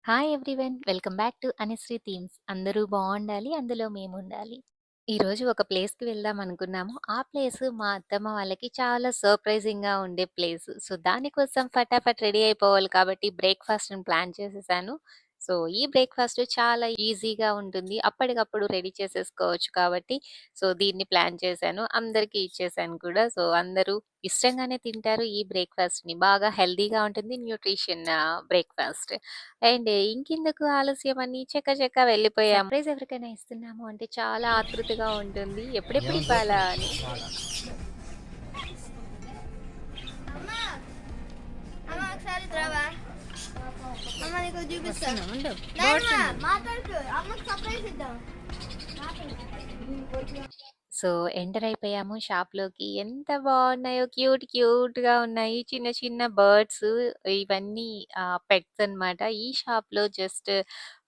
Hi everyone! Welcome back to Anusri themes. అందరూ బావుండాలి. అందులో మేముండాలి. ఈరోజు ఒక ప్లేస్‌కి వెళ్దాం అనుకున్నాము. ఆ ప్లేస్ మా అత్తమ్మ వాళ్ళకి చాలా సర్ప్రైజింగ్‌గా ఉండే ప్లేస్. సో, దానికోసం ఫటాఫట్ రెడీ అయిపోవాలి కాబట్టి బ్రేక్‌ఫాస్ట్‌ని ప్లాన్ చేసేసాను. సో, ఈ బ్రేక్‌ఫాస్ట్ చాలా ఈజీగా ఉంటుంది. అప్పటికప్పుడు రెడీ చేసేసుకోవచ్చు కాబట్టి దీన్ని ప్లాన్ చేశాను. అందరికీ ఇచ్చేసాను కూడా. సో, అందరూ ఇష్టంగానే తింటారు ఈ బ్రేక్‌ఫాస్ట్‌ని. బాగా హెల్తీగా ఉంటుంది. Nutrition breakfast. అండ్ ఇంకెందుకు ఆలస్యం అని చకచకా వెళ్ళిపోయాము. సర్ప్రైజ్ ఎవరికైనా ఇస్తున్నాము అంటే చాలా ఆతృతగా ఉంటుంది. ఎప్పుడెప్పుడు ఏముంది ఇవ్వాలా అని. బాగా అమ్మా అమ్మ ఒకసారి ఇటు రావా అమ్మ నీకు చూపిస్తా ఉండు. నాయనమ్మ, మాట్లాడుతూ అమ్మకి సర్ప్రైజ్ ఇద్దాం. సో, ఎంటర్ అయిపోయాము షాప్‌లోకి. ఎంత బాగున్నాయో క్యూట్‌గా ఉన్నాయి. చిన్న చిన్న బర్డ్స్ ఇవన్నీ పెట్స్ అన్నమాట. ఈ షాప్‌లో జస్ట్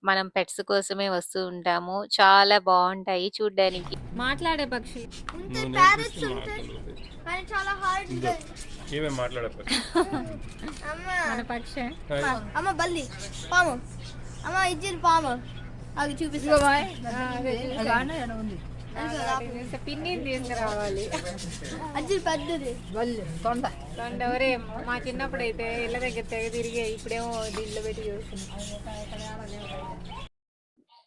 మనం పెట్స్ కోసమే వస్తూ ఉంటాము. చాలా బావుంటాయి చూడ్డానికి. మాట్లాడే పక్షి. ఉంటాయి నువ్వు ప్యారెట్స్ నేర్పిస్తే ఉంటాయి మాట్లాడదు. కానీ చాలా హార్డ్ ఇదో ఏమేమి మాట్లాడకపోతే అమ్మ మన పక్షి. అమ్మ బల్లి పాము అమ్మ ఇచ్చింది పాము అది చూపిస్తా పిన్ని తీసుకురావాలి. అజ్జి పెద్దది ఎవరే మా చిన్నప్పుడు అయితే ఇళ్ళ దగ్గర తెగ తిరిగే, ఇప్పుడేమో దీంట్లో పెట్టి చూస్తున్నాం.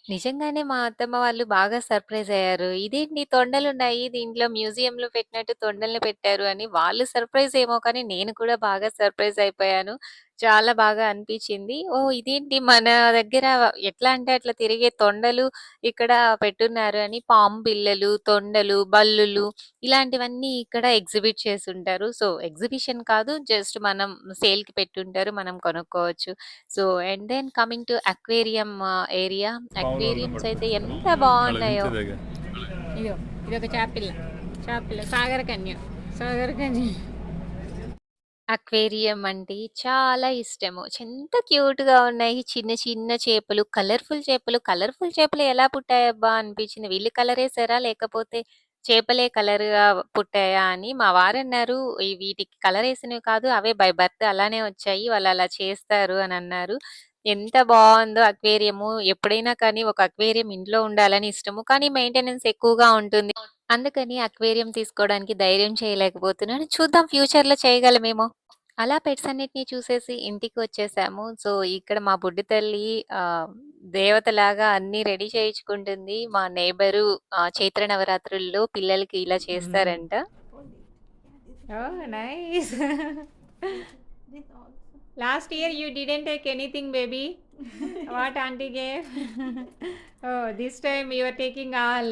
నిజంగానే మా అత్తమ్మ వాళ్ళు బాగా సర్ప్రైజ్ అయ్యారు. ఇదేంటి తొండలున్నాయి దీంట్లో మ్యూజియంలో పెట్టినట్టు తొండల్ని పెట్టారు అని. వాళ్ళు సర్ప్రైజ్ ఏమో కానీ నేను కూడా బాగా సర్ప్రైజ్ అయిపోయాను. చాలా బాగా అనిపించింది. ఓహ్! ఇదేంటి మన దగ్గర ఎట్లా అంటే అట్లా తిరిగే తొండలు ఇక్కడ పెట్టున్నారు అని పాము బిళ్ళలు, తొండలు, బల్లులు ఇలాంటివన్నీ ఇక్కడ ఎగ్జిబిట్ చేసుంటారు. సో, ఎగ్జిబిషన్ కాదు జస్ట్ మనం సేల్‌కి పెట్టుంటారు. మనం కొనుక్కోవచ్చు. So, and then coming to aquarium area. పావులంలో అక్వేరియంస్ అయితే పడుతుంది ఎంత అలా బావున్నాయో. దించేదేగా. ఇదో ఇదొక చేపపిల్ల సాగర కన్య. అక్వేరియం అంటే చాలా ఇష్టము. ఎంత క్యూట్‌గా ఉన్నాయి. చిన్న చిన్న చేపలు, కలర్‌ఫుల్ చేపలు ఎలా పుట్టాయబ్బా! అనిపించింది. వీళ్ళు కలరేసారా? లేకపోతే చేపలే కలర్‌గా పుట్టాయా? అని మా వారన్నారు. వీటికి కలరేసినవి కాదు. అవే బై బర్త్ అలానే వచ్చాయి. వాళ్ళలా చేస్తారు అనన్నారు. ఎంత బావుందో అక్వేరియము. ఎప్పుడైనా కానీ ఒక అక్వేరియం ఇంట్లో ఉండాలని ఇష్టము. కానీ మెయింటెనెన్స్ ఎక్కువగా ఉంటుంది. అందుకని అక్వేరియం తీసుకోవడానికి ధైర్యం చేయలేకపోతున్నాను. చూద్దాం ఫ్యూచర్‌లో చేయగలమేమో! అలా పెట్స్ అన్నిటిని చూసేసి ఇంటికి వచ్చేసాము. సో, ఇక్కడ మా బుడ్డి తల్లి దేవతలాగా అన్నీ రెడీ చేయించుకుంటుంది. మా నేబరు చైత్ర నవరాత్రుల్లో పిల్లలకి ఇలా చేస్తారంట. Oh! Nice. Last year you didn't take anything, baby. What auntie gave? Oh, this time you are taking all.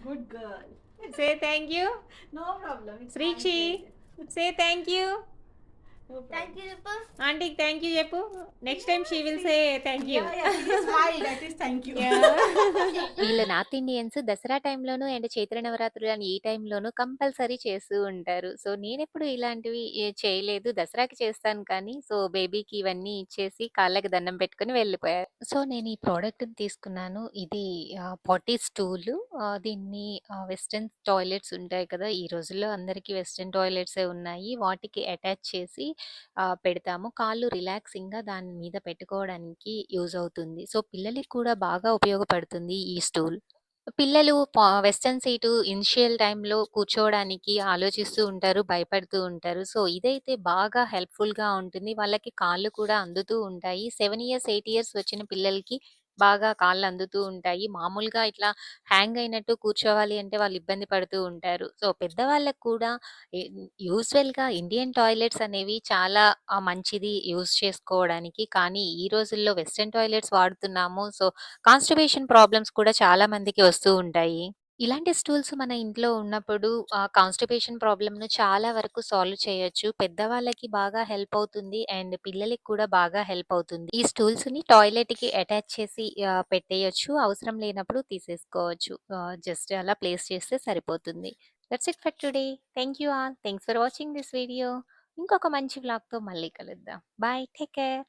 Good girl. Say thank you. No problem. It's Srikshi, fine. say thank you. No thank problem. You చెప్పు Auntie, thank you చెప్పు. Next time she will say thank you. Yeah, she smiled. That is thank you. వీళ్ళు north Indians Dussehra టైంలోను and Chaitra నవరాత్రులు అని ఈ టైంలోను compulsory చేస్తూ ఉంటారు. So, నేనెప్పుడు ఇలాంటివి చేయలేదు. దసరాకి చేస్తాను కానీ, బేబీకి ఇవన్నీ ఇచ్చేసి కాళ్ళకి దండం పెట్టుకొని వెళ్ళిపోయారు. సో, నేను ఈ ప్రోడక్ట్‌ని తీసుకున్నాను. ఇది పాటీ స్టూలు. దీన్ని వెస్టర్న్ టాయిలెట్స్ ఉంటాయి కదా! ఈ రోజుల్లో అందరికీ వెస్టర్న్ టాయిలెట్సే ఉన్నాయి. వాటికి అటాచ్ చేసి పెడతాము. కాళ్ళు రిలాక్సింగ్‌గా దాని మీద పెట్టుకోవడానికి యూజ్ అవుతుంది. సో, పిల్లలకి కూడా బాగా ఉపయోగపడుతుంది ఈ స్టూల్. పిల్లలు వెస్టర్న్ సీటు ఇనిషియల్ టైమ్‌లో కూర్చోవడానికి ఆలోచిస్తూ ఉంటారు, భయపడుతూ ఉంటారు. సో, ఇదైతే బాగా హెల్ప్‌ఫుల్‌గా ఉంటుంది. వాళ్ళకి కాళ్ళు కూడా అందుతూ ఉంటాయి. 7 ఇయర్స్, 8 ఇయర్స్ వచ్చిన పిల్లలకి బాగా కాళ్ళు అందుతూ ఉంటాయి. మామూలుగా ఇట్లా హ్యాంగ్ అయినట్టు కూర్చోవాలి అంటే వాళ్ళు ఇబ్బంది పడుతూ ఉంటారు. సో, పెద్దవాళ్ళకి కూడా ఎ యూజువల్‌గా ఇండియన్ టాయిలెట్స్ అనేవి చాలా మంచిది యూజ్ చేసుకోవడానికి. కానీ ఈ రోజుల్లో వెస్టర్న్ టాయిలెట్స్ వాడుతున్నాము. సో, కాన్‌స్టిపేషన్ ప్రాబ్లమ్స్ కూడా చాలా మందికి వస్తూ ఉంటాయి. ఇలాంటి స్టూల్స్ మన ఇంట్లో ఉన్నప్పుడు కాన్‌స్టిపేషన్ ప్రాబ్లమ్‌ను చాలా వరకు సాల్వ్ చేయొచ్చు. పెద్దవాళ్ళకి బాగా హెల్ప్ అవుతుంది. అండ్ పిల్లలకి కూడా బాగా హెల్ప్ అవుతుంది. ఈ స్టూల్స్‌ని టాయిలెట్‌కి అటాచ్ చేసి పెట్టేయొచ్చు. అవసరం లేనప్పుడు తీసేసుకోవచ్చు. జస్ట్ అలా ప్లేస్ చేస్తే సరిపోతుంది. That's it for today. Thank you all. Thanks for watching this video. ఇంకొక మంచి వ్లాగ్‌తో మళ్ళీ కలుద్దాం. బై. Take care.